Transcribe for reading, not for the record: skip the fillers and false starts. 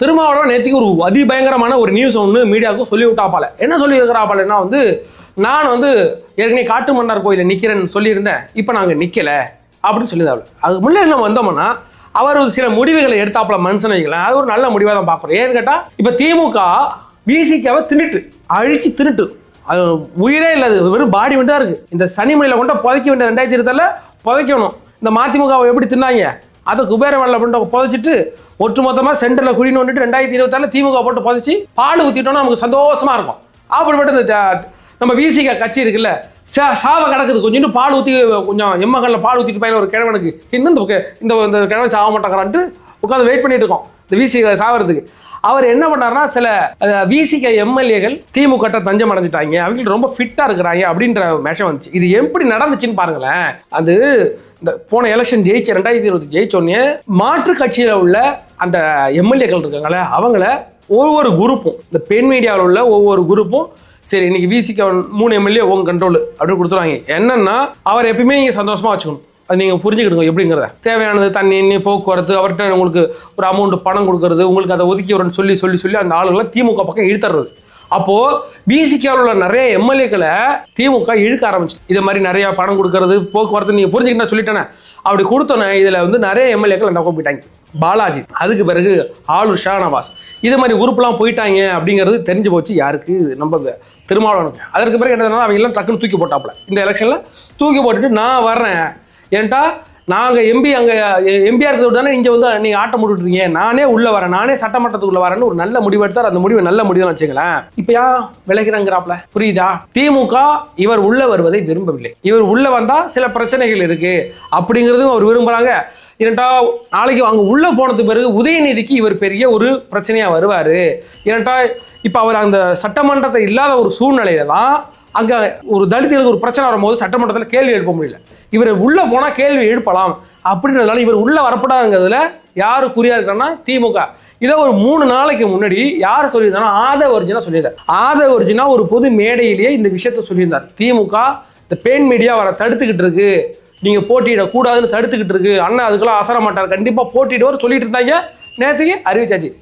திருமாவளவன் நேற்றுக்கு ஒரு அதிபயங்கரமான ஒரு நியூஸ் ஒன்று மீடியாவுக்கு சொல்லி விட்டாப்பால. என்ன சொல்லி இருக்கிறாப்பாலன்னா நான் ஏற்கனவே காட்டு மன்னார் கோயிலில் நிற்கிறேன்னு சொல்லியிருந்தேன், இப்போ நாங்கள் நிற்கலை அப்படின்னு சொல்லியிருந்தாள். அதுக்கு முன்னாடி நம்ம வந்தோம்னா அவர் சில முடிவுகளை எடுத்தாப்புல மனுஷன் வைக்கலாம். அது ஒரு நல்ல முடிவாக தான் பார்க்குறோம். ஏன்னு கேட்டால் இப்போ திமுக விசிகாவை அழிச்சு தின்னுட்டு அது உயிரே இல்லாது, வெறும் பாடி மட்டும் தான் இருக்குது. இந்த சனிமலையில் கொண்டு புதைக்க வேண்டிய 2020 புதைக்கணும். இந்த மதிமுகவை எப்படி தின்னாங்க, அதை குபேர வெள்ள பண்ணிட்டு புதைச்சிட்டு ஒட்டுமொத்தமாக சென்டரில் குழி நோண்டிட்டு 2026 திமுக போட்டு புதைச்சி பால் ஊற்றிட்டோம்னா நமக்கு சந்தோஷமாக இருக்கும். அப்படிப்பட்ட இந்த நம்ம விசிக கட்சி இருக்குல்ல, சாவ கிடக்குது. கொஞ்சம் பால் ஊற்றி கொஞ்சம் எம்மகளில் பால் ஊற்றிட்டு பையன் ஒரு கிழவனுக்கு இன்னும் இந்த கிழவன் சாக மாட்டாங்கறான்ட்டு உட்காந்து வெயிட் பண்ணிட்டு இருக்கோம் இந்த விசிக சாவறதுக்கு. அவர் என்ன பண்ணார்னா, சில விசிக எம்எல்ஏகள் திமுக தஞ்சம் அடைஞ்சிட்டாங்க, அவங்களுக்கு ரொம்ப ஃபிட்டாக இருக்கிறாங்க அப்படின்ற மேஷம் வந்துச்சு. இது எப்படி நடந்துச்சுன்னு பாருங்களேன். அது இந்த போன எலெக்ஷன் 2020 ஜெயிச்சோடனே மாற்று கட்சியில் உள்ள அந்த எம்எல்ஏக்கள் இருக்காங்களே, அவங்கள ஒவ்வொரு குரூப்பும், இந்த பெண் மீடியாவில் உள்ள ஒவ்வொரு குரூப்பும் சரி இன்னைக்கு விசிக 3 எம்எல்ஏ உங்க கண்ட்ரோல் அப்படின்னு கொடுத்துருவாங்க. என்னன்னா அவர் எப்பயுமே நீங்கள் சந்தோஷமாக வச்சுக்கணும். அது நீங்கள் புரிஞ்சுக்கிடுங்க எப்படிங்கிறத. தேவையானது தண்ணி போக்குவரத்து, அவர்கிட்ட உங்களுக்கு ஒரு அமௌண்ட் பணம் கொடுக்கறது, உங்களுக்கு அதை ஒதுக்கி வரணும்னு சொல்லி அந்த ஆளுங்களை திமுக பக்கம் இழுத்துறது. அப்போது பிசிகாவில் உள்ள நிறைய எம்எல்ஏக்களை திமுக இழுக்க ஆரம்பிச்சு. இதை மாதிரி நிறையா பணம் கொடுக்கறது, போக்குவரத்து நீங்கள் புரிஞ்சுக்கிட்டா சொல்லிட்டேனே. அப்படி கொடுத்தோன்னே இதில் நிறைய எம்எல்ஏக்கள் அந்த பக்கம் போயிட்டாங்க. பாலாஜி, அதுக்கு பிறகு ஆளுர் ஷானவாஸ், இது மாதிரி குரூப்லாம் போயிட்டாங்க அப்படிங்கிறது தெரிஞ்சு போச்சு யாருக்கு, நம்ம திருமாவளவனுக்கு. அதற்கு பிறகு என்ன அவங்க எல்லாம் டக்குன்னு தூக்கி போட்டாப்புல. இந்த எலெக்ஷனில் தூக்கி போட்டுட்டு நான் வர்றேன், ஏன்ட்டா நாங்கள் எம்பியாக இருக்கிறது தானே இங்கே நீங்கள் ஆட்டம் போட்டுட்ருக்கீங்க, நானே உள்ளே வரேன், நானே சட்டமன்றத்துக்குள்ளே வரேன்னு ஒரு நல்ல முடிவு எடுத்தார். அந்த முடிவு நல்ல முடிவுன்னு வச்சுங்களேன். இப்போ விளைகிறாங்கிறாப்புல, புரியுதா? திமுக இவர் உள்ள வருவதை விரும்பவில்லை. இவர் உள்ள வந்தால் சில பிரச்சனைகள் இருக்கு அப்படிங்கிறதும் அவர் விரும்புகிறாங்க. ஏன்ட்டா நாளைக்கு அவங்க உள்ளே போனதுக்கு பிறகு உதயநிதிக்கு இவர் பெரிய ஒரு பிரச்சனையாக வருவார். ஏன்ட்டா இப்போ அவர் அந்த சட்டமன்றத்தை இல்லாத ஒரு சூழ்நிலையில தான் அங்கே ஒரு தலித்துகளுக்கு ஒரு பிரச்சனை வரும்போது சட்டமன்றத்தில் கேள்வி எழுப்ப முடியல. இவர் உள்ளே போனால் கேள்வி எழுப்பலாம் அப்படின்றதுனால இவர் உள்ளே வரப்படாதுங்கிறதுல யாரு குறியா இருக்காங்கன்னா திமுக. இதை ஒரு 3 நாளைக்கு முன்னாடி யார் சொல்லியிருந்தாங்கன்னா ஆதவர்ஜினா சொல்லியிருந்தார். ஆதவர்ஜினா ஒரு பொது மேடையிலேயே இந்த விஷயத்த சொல்லியிருந்தார். திமுக இந்த பெண் மீடியா வர தடுத்துக்கிட்டு இருக்கு, நீங்கள் போட்டியிடக்கூடாதுன்னு தடுத்துக்கிட்டு இருக்கு, அண்ணன் அதுக்கெல்லாம் அசர மாட்டார், கண்டிப்பாக போட்டியிடுவார் சொல்லிட்டு இருந்தாங்க. நேற்றுக்கு அறிவிச்சாச்சு.